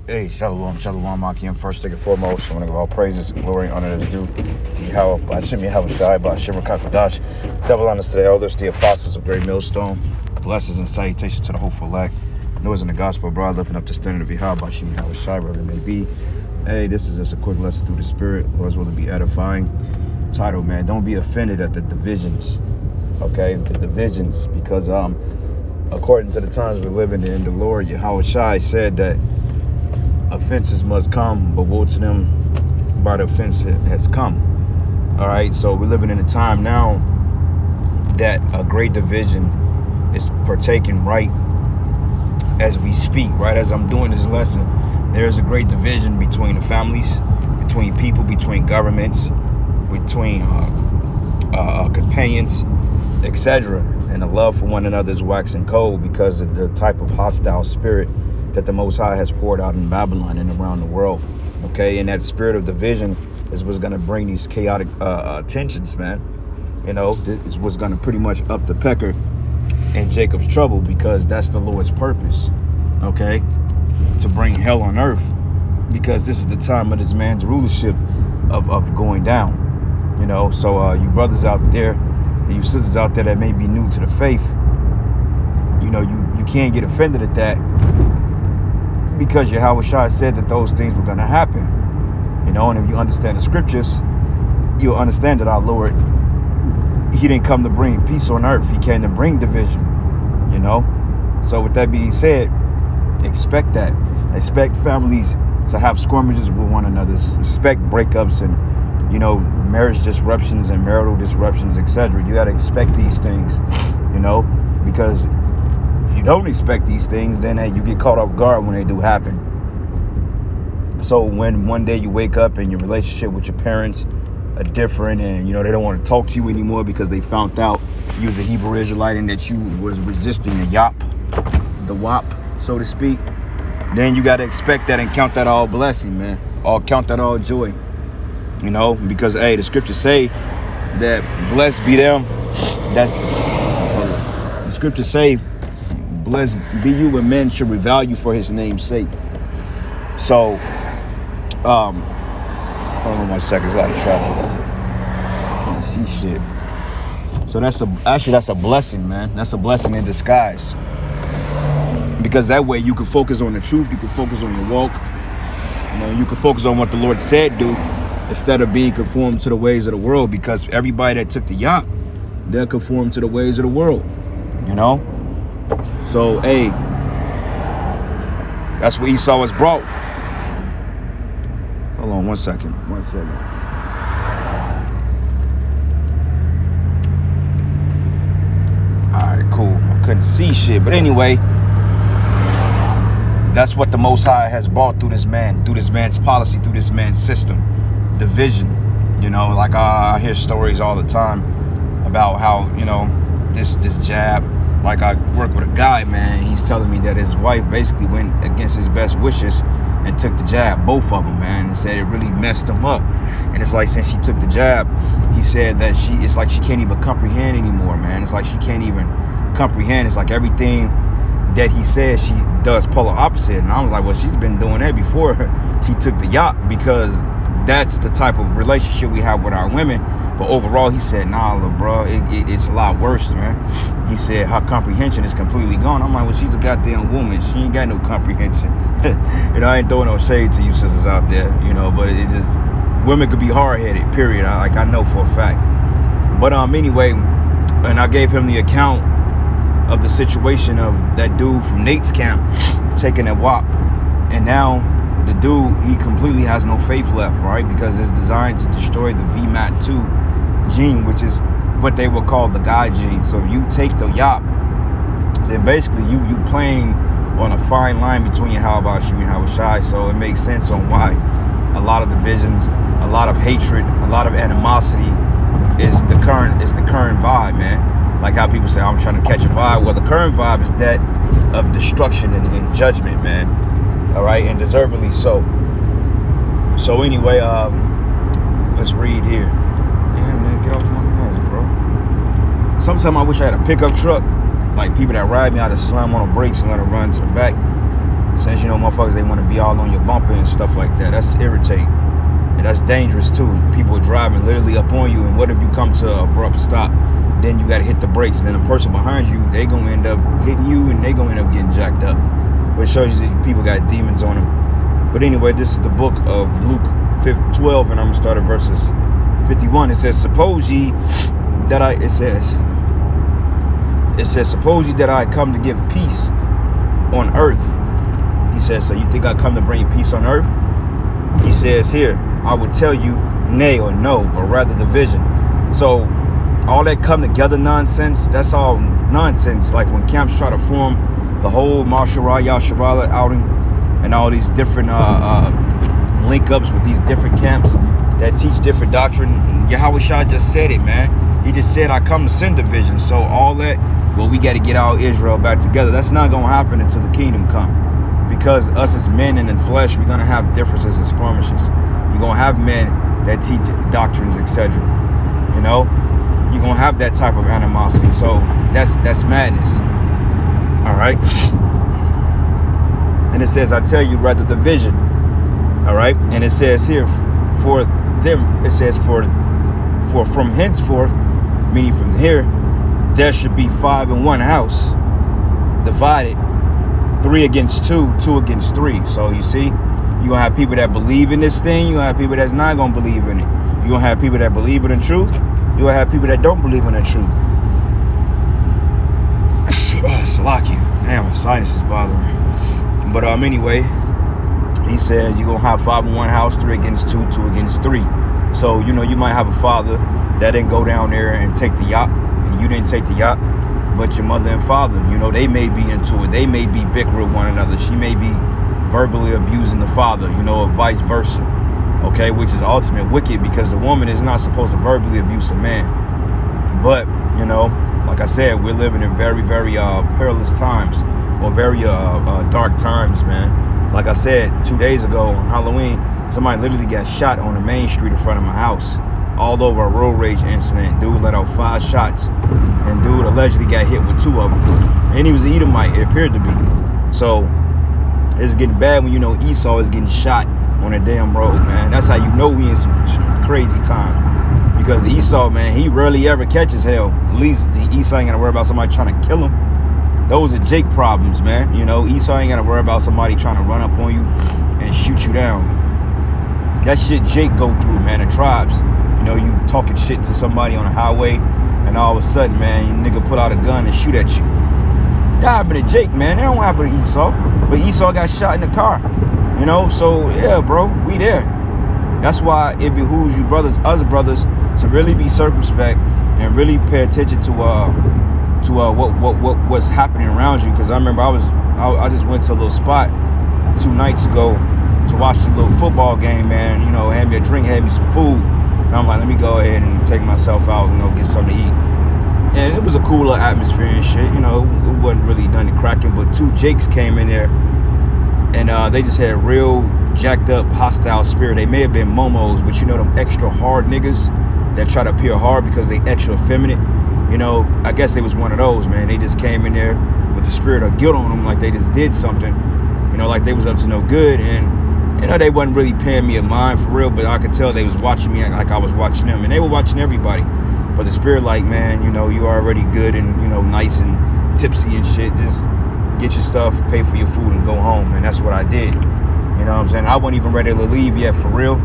Hey, shalom, shalom, Akim. First thing and foremost, I want to give all praises, glory, and honor is due to Yahweh, Hashem Yahweh Shai, Hashem Kakadash, double honors to the elders, the apostles of Great Millstone, blessings and salutations to the hopeful elect, noise in the gospel, broad, lifting up the standard of Yahweh, Hashem Yahweh Shai, wherever it may be. Hey, this is just a quick lesson through the Spirit, Lord's will to be edifying. Title, man, don't be offended at the divisions, okay? The divisions, because according to the times we're living in, the Lord Yahweh Shai said that offenses must come, but woe to them by the offense has come. All right, so we're living in a time now that a great division is partaking right as we speak, right as I'm doing this lesson. There's a great division between the families, between people, between governments, between companions, etc. And the love for one another is waxing cold because of the type of hostile spirit that the Most High has poured out in Babylon and around the world. Okay, and that spirit of division is what's going to bring these chaotic tensions, man. You know, this is what's going to pretty much up the pecker in Jacob's trouble, because that's the Lord's purpose, okay, to bring hell on earth, because this is the time of this man's rulership of going down, you know. So you brothers out there and you sisters out there that may be new to the faith, you know, you can't get offended at that, because Yahweh Shai said that those things were going to happen, you know. And if you understand the scriptures, you'll understand that our Lord, he didn't come to bring peace on earth. He came to bring division, you know. So with that being said, expect that. Expect families to have skirmishes with one another. Expect breakups and, you know, marriage disruptions and marital disruptions, etc. You got to expect these things, you know, because if you don't expect these things, then hey, you get caught off guard when they do happen. So when one day you wake up and your relationship with your parents are different, and you know they don't want to talk to you anymore because they found out you was a Hebrew Israelite and that you was resisting the WAP, so to speak, then you got to expect that and count that all blessing, man. Or count that all joy, you know, because hey, the scriptures say that blessed be them. That's the scriptures say, blessed be you when men should revile you for his name's sake. So, hold on 1 second, there's a lot of traffic. Can't see shit. So that's a blessing, man. That's a blessing in disguise. Because that way you can focus on the truth, you can focus on your walk, you know, you can focus on what the Lord said do, instead of being conformed to the ways of the world. Because everybody that took the yacht, they'll conform to the ways of the world, you know. So, hey, that's what Esau was brought. Hold on 1 second. 1 second. All right, cool. I couldn't see shit. But anyway, that's what the Most High has brought through this man's policy, through this man's system. Division. You know, like I hear stories all the time about how, you know, this jab. Like I work with a guy, man, he's telling me that his wife basically went against his best wishes and took the jab, both of them, man, and said it really messed him up. And it's like, since she took the jab, he said that it's like she can't even comprehend anymore, man. It's like she can't even comprehend. It's like everything that he says, she does polar opposite. And I was like, well, she's been doing that before she took the yacht, because that's the type of relationship we have with our women. But overall, he said, nah, look, bro, it's a lot worse, man. He said her comprehension is completely gone. I'm like, well, she's a goddamn woman. She ain't got no comprehension. You know, I ain't throwing no shade to you sisters out there, you know, but it's just, women could be hard-headed, period. I know for a fact. But anyway, and I gave him the account of the situation of that dude from Nate's camp taking that WAP. And now the dude, he completely has no faith left, right? Because it's designed to destroy the VMAT2 gene, which is what they would call the God gene. So if you take the yop, then basically you playing on a fine line between Yahweh and Yahweh Shai. So it makes sense on why a lot of divisions, a lot of hatred, a lot of animosity is the current vibe, man. Like how people say, I'm trying to catch a vibe. Well, the current vibe is that of destruction and judgment, man. All right, and deservedly so. So anyway, let's read here. Damn, man, get off my nose, bro. Sometimes I wish I had a pickup truck, like people that ride me, I just slam on the brakes and let it run to the back. Since, you know, motherfuckers, they want to be all on your bumper and stuff like that. That's irritating. And that's dangerous too. People are driving literally up on you, and what if you come to an abrupt stop? Then you got to hit the brakes. Then the person behind you, they gonna end up hitting you, and they gonna end up getting jacked up. Which shows you that people got demons on them. But anyway, this is the book of Luke 12, and I'm gonna start at verses 51. It says, suppose ye that I come to give peace on earth. He says, so you think I come to bring you peace on earth? He says here, I would tell you nay or no, but rather division. So all that come together nonsense, that's all nonsense. Like when camps try to form the whole Masharah Yasharala outing and all these different link ups with these different camps that teach different doctrine. Yahweh Shah just said it, man. He just said, I come to send division. So all that, well, we got to get our Israel back together. That's not going to happen until the kingdom come. Because us as men and in flesh, we're going to have differences and skirmishes. You're going to have men that teach doctrines, etc. You know? You're going to have that type of animosity. So that's madness. All right? And it says, I tell you, rather division. All right? And it says here, for them, it says, for from henceforth, meaning from here, there should be 5 in one house, divided 3 against 2, 2 against 3. So you see, you're going to have people that believe in this thing. You're going to have people that's not going to believe in it. You're going to have people that believe in the truth. You're going to have people that don't believe in the truth. Salaki. Damn, my sinus is bothering me. But anyway, he said you're going to have 5 in one house, 3 against 2, 2 against 3. So, you know, you might have a father that didn't go down there and take the yacht, and you didn't take the yacht. But your mother and father, you know, they may be into it. They may be bickering with one another. She may be verbally abusing the father, you know, or vice versa. Okay, which is ultimate wicked, because the woman is not supposed to verbally abuse a man. But, you know, like I said, we're living in very, very perilous times, or very dark times, man. Like I said, 2 days ago on Halloween, somebody literally got shot on the main street in front of my house. All over a road rage incident. Dude let out 5 shots, and dude allegedly got hit with 2 of them. And he was an Edomite, it appeared to be. So it's getting bad when you know Esau is getting shot on a damn road, man. That's how you know we in some crazy time. Because Esau, man, he rarely ever catches hell. At least Esau ain't gotta worry about somebody trying to kill him. Those are Jake problems, man. You know, Esau ain't gotta worry about somebody trying to run up on you and shoot you down. That shit Jake go through, man, the tribes. You know, you talking shit to somebody on the highway, and all of a sudden, man, you nigga pull out a gun and shoot at you. That happened to Jake, man. That don't happen to Esau. But Esau got shot in the car. You know, so yeah, bro, we there. That's why it behooves you brothers, us brothers, to really be circumspect and really pay attention to what's happening around you. Because I remember I just went to a little spot 2 nights ago to watch the little football game, man. You know, had me a drink, had me some food. And I'm like, let me go ahead and take myself out, you know, get something to eat. And it was a cool little atmosphere and shit. You know, it wasn't really nothing cracking, but 2 Jakes came in there, and they just had real jacked up, hostile spirit. They may have been momos, but you know, them extra hard niggas that try to appear hard because they extra effeminate. You know, I guess they was one of those, man. They just came in there with the spirit of guilt on them, like they just did something. You know, like they was up to no good. And you know, they wasn't really paying me a mind for real, but I could tell they was watching me like I was watching them, and they were watching everybody. But the spirit, like, man, you know, you already good and, you know, nice and tipsy and shit. Just get your stuff, pay for your food, and go home. And that's what I did. You know what I'm saying? I wasn't even ready to leave yet, for real.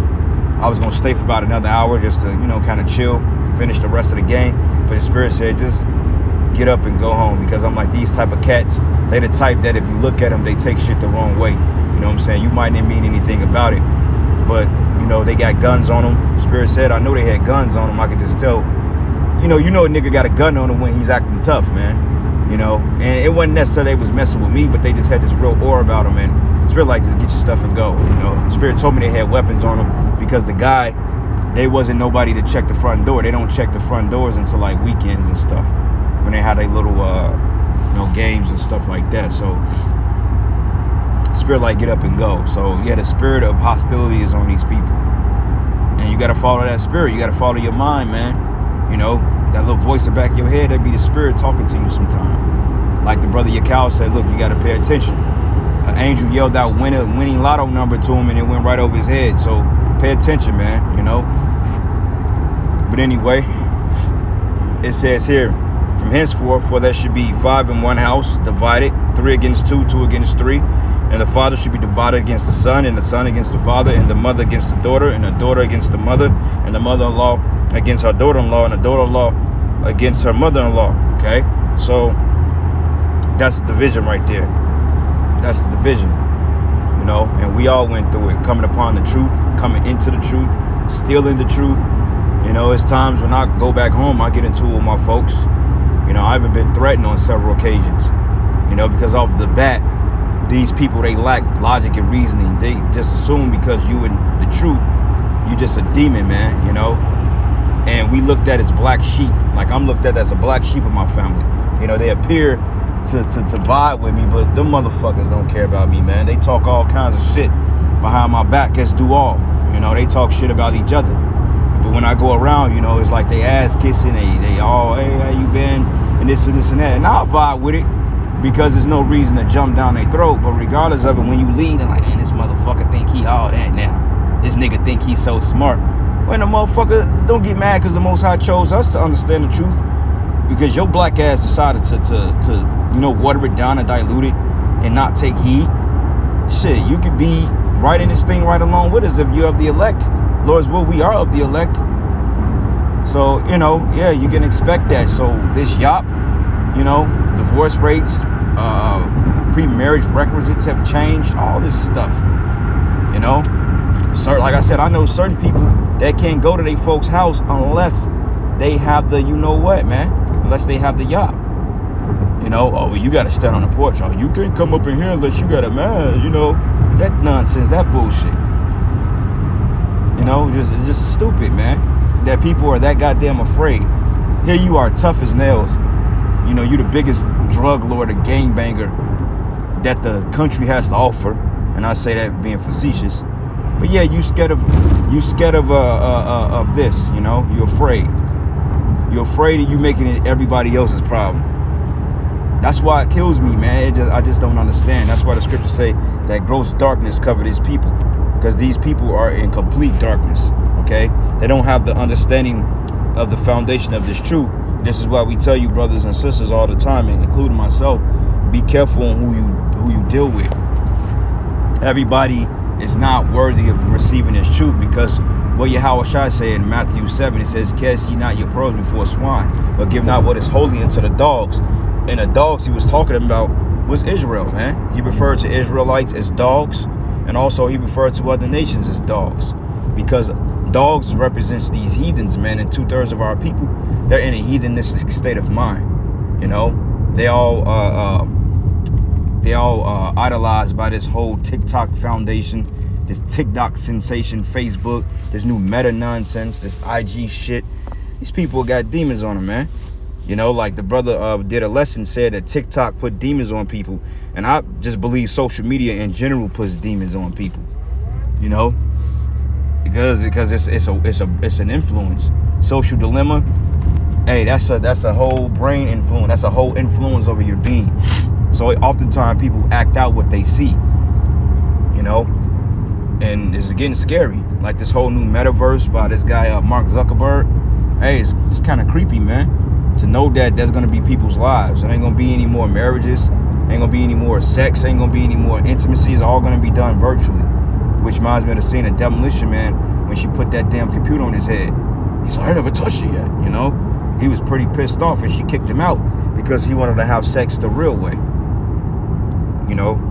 I was gonna stay for about another hour just to, you know, kind of chill, finish the rest of the game. But the spirit said, just get up and go home, because I'm like, these type of cats, they the type that if you look at them, they take shit the wrong way. You know what I'm saying? You might not mean anything about it, but, you know, they got guns on them. Spirit said, I know they had guns on them. I could just tell, you know a nigga got a gun on him when he's acting tough, man. You know, and it wasn't necessarily they was messing with me, but they just had this real aura about them. And Spirit like, just get your stuff and go. You know, Spirit told me they had weapons on them because the guy, they wasn't nobody to check the front door. They don't check the front doors until like weekends and stuff, when they had their little, you know, games and stuff like that. So Spirit like, get up and go. So yeah, the spirit of hostility is on these people, and you got to follow that spirit. You got to follow your mind, man. You know, that little voice in the back of your head, that'd be the spirit talking to you sometime. Like the brother Yakao said, look, you got to pay attention. An angel yelled out winning lotto number to him, and it went right over his head. So pay attention, man, you know. But anyway, it says here, from henceforth, for there should be 5 in one house, divided, 3 against 2, 2 against 3. And the father should be divided against the son, and the son against the father, and the mother against the daughter, and the daughter against the mother, and the mother-in-law against her daughter-in-law, and the daughter-in-law against her mother-in-law. Okay? So that's the division right there. That's the division. You know, and we all went through it, coming upon the truth, coming into the truth, stealing the truth. You know, it's times when I go back home, I get into it with my folks. You know, I've even been threatened on several occasions. You know, because off the bat, these people, they lack logic and reasoning. They just assume because you in the truth, you just a demon, man, you know. And we looked at as black sheep. Like I'm looked at as a black sheep of my family. You know, they appear to vibe with me, but them motherfuckers don't care about me, man. They talk all kinds of shit behind my back, as do all. You know, they talk shit about each other. But when I go around, you know, it's like they ass kissing, they all, hey, how you been? And this and this and that. And I'll vibe with it because there's no reason to jump down their throat. But regardless of it, when you lead, they're like, man, this motherfucker think he all that now. This nigga think he's so smart. When the motherfucker, don't get mad because the Most High chose us to understand the truth. Because your black ass decided to you know, water it down and dilute it and not take heed. Shit, you could be right in this thing right along with us if you're of the elect. Lord's will, we are of the elect. So, you know, yeah, you can expect that. So this yop, you know, divorce rates, pre-marriage requisites have changed, all this stuff, you know. So, like I said, I know certain people that can't go to their folks' house unless they have the, you know what, man, unless they have the yop. You know, oh, well, you got to stand on the porch. Oh, you can't come up in here unless you got a man, you know, that nonsense, that bullshit. You know, it's just stupid, man, that people are that goddamn afraid. Here you are, tough as nails. You know, you the biggest drug lord or gangbanger that the country has to offer. And I say that being facetious. But yeah, you scared of this, you know, you're afraid. You're afraid of you making it everybody else's problem. That's why it kills me, man. I just don't understand. That's why the scriptures say that gross darkness covered his people. Because these people are in complete darkness, okay? They don't have the understanding of the foundation of this truth. This is why we tell you, brothers and sisters, all the time, and including myself, be careful on who you deal with. Everybody is not worthy of receiving this truth, because what Yahweh Shai said in Matthew 7, it says, cast ye not your pearls before swine, but give not what is holy unto the dogs. And the dogs he was talking about was Israel, man. He referred to Israelites as dogs, and also he referred to other nations as dogs, because dogs represents these heathens, man, and 2/3 of our people, they're in a heathenistic state of mind. You know, they all idolized by this whole TikTok foundation, this TikTok sensation, Facebook, this new meta nonsense, this IG shit. These people got demons on them, man. You know, like the brother did a lesson, said that TikTok put demons on people, and I just believe social media in general puts demons on people. You know, because it's an influence. Social dilemma. Hey, that's a whole brain influence. That's a whole influence over your being. So oftentimes people act out what they see. You know, and it's getting scary. Like this whole new metaverse by this guy Mark Zuckerberg. Hey, it's kind of creepy, man. To know that there's gonna be people's lives. There ain't gonna be any more marriages. Ain't gonna be any more sex. Ain't gonna be any more intimacy. It's all gonna be done virtually. Which reminds me of the scene of Demolition Man when she put that damn computer on his head. He's like, I never touched it yet. You know, he was pretty pissed off, and she kicked him out because he wanted to have sex the real way. You know.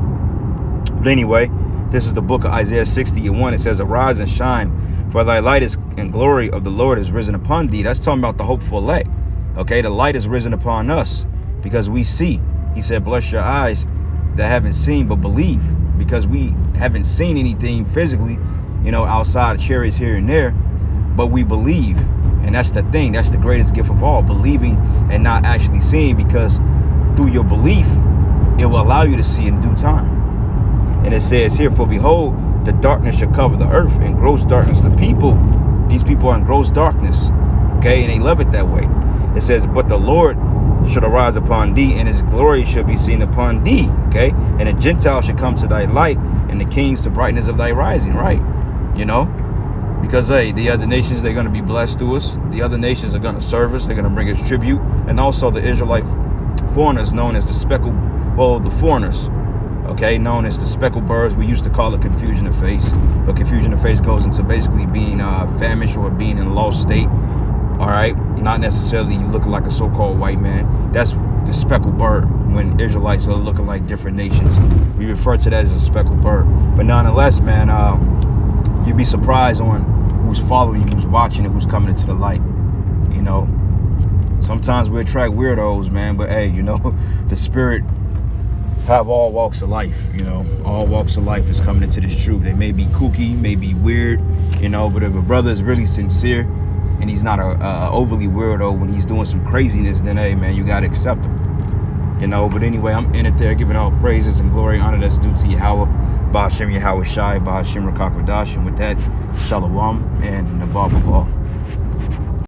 But anyway, this is the book of Isaiah 60:1. It says, arise and shine, for thy light is and glory of the Lord is risen upon thee. That's talking about the hopeful elect. Okay, the light is risen upon us because we see. He said, bless your eyes that haven't seen but believe, because we haven't seen anything physically, you know, outside of chariots here and there, but we believe. And that's the thing. That's the greatest gift of all, believing and not actually seeing, because through your belief, it will allow you to see in due time. And it says here, for behold, the darkness shall cover the earth, and gross darkness the people. These people are in gross darkness. Okay, and they love it that way. It says, but the Lord should arise upon thee, and his glory shall be seen upon thee. Okay, and the Gentiles should come to thy light, and the kings to brightness of thy rising. Right, you know, because hey, the other nations, they're going to be blessed through us. The other nations are going to serve us. They're going to bring us tribute, and also the Israelite foreigners, known as the speckled, well, the foreigners, okay, known as the speckled birds. We used to call it confusion of face, but confusion of face goes into basically being famished or being in a lost state. All right, not necessarily you looking like a so-called white man. That's the speckled bird. When Israelites are looking like different nations, we refer to that as a speckled bird. But nonetheless, man, you'd be surprised on who's following you, who's watching, and who's coming into the light. You know, sometimes we attract weirdos, man, but hey, you know, the spirit have all walks of life. You know, all walks of life is coming into this truth. They may be kooky, may be weird, you know, but if a brother is really sincere and he's not a overly weirdo when he's doing some craziness, then hey, man, you gotta accept him. You know, but anyway, I'm in it there giving all praises and glory and honor that's due to Yahweh, Ba'ashem Yahweh Shai, Ba'ashem Rakakwadash, and with that, Shalom and Nabab.